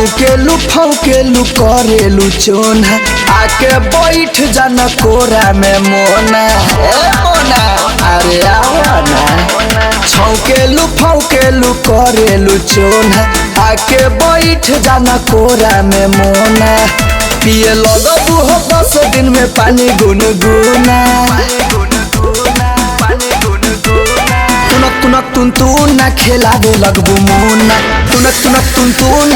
फौकेलू करेलू चोना आके बैठ जाना कोरा में मोना मोना अरे आवाना फौकेलू करेलू चोना आके बैठ जाना कोरा में मोना पिए लगबू हो 10 दिन में पानी गुनगुना तुनक ना खेलावे लगबू मुना तुनक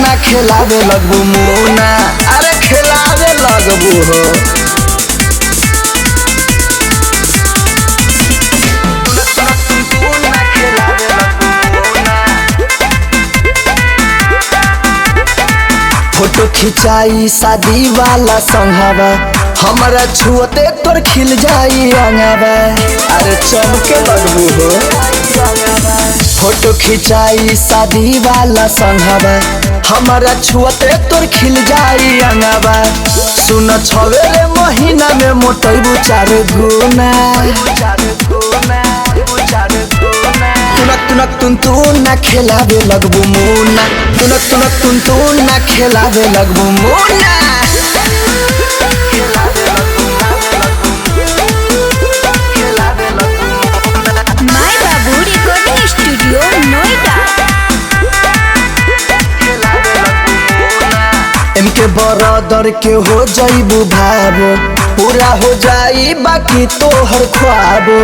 ना खेलावे लगबू मुना अरे खेलावे लगबू हो फोटो खिंचाई शादी वाला संघवा हमारा छुअते तोर खिल जाई अंगवा अरे चमके लगबू हो फोटो खिंचाई शादी वाला संघवा हमारा छुअते तोर खिल जाई अंगवा सुन छवेरे महीना में मोटैबू 4 गुना तुनक ना खेलावे लगबू मुना तुनक ना खेलावे लगबू मुना स्टूडियो नोएडा इनके बरादर के हो जाइबू भाबो पूरा हो जाई बाकी तोहर ख्वाबो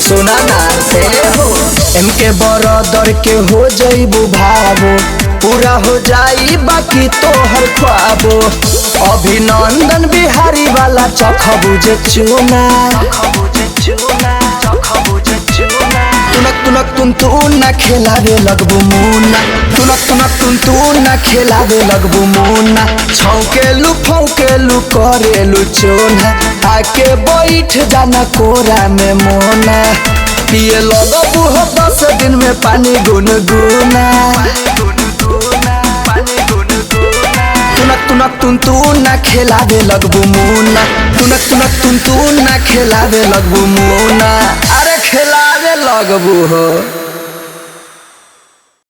सुना ना से हो इनके बरादर के हो जाइबू भाबो पूरा हो जाई बाकी तोहर ख्वाबो अभिनंदन बिहारी वाला चखबू जे चुना तुनक ना खेलावे लगबू मुना तुनक ना खेलावे लगबू मुना फौकेलू करेलू चोना आके बैठ जाना कोरा में मोना पिए लगबू हो 10 दिन में पानी गुनगुना तुनक ना खेलावे लगबू मुना तुनक ना खेलावे लगबू मुना अरे खेलावे लगबू हो।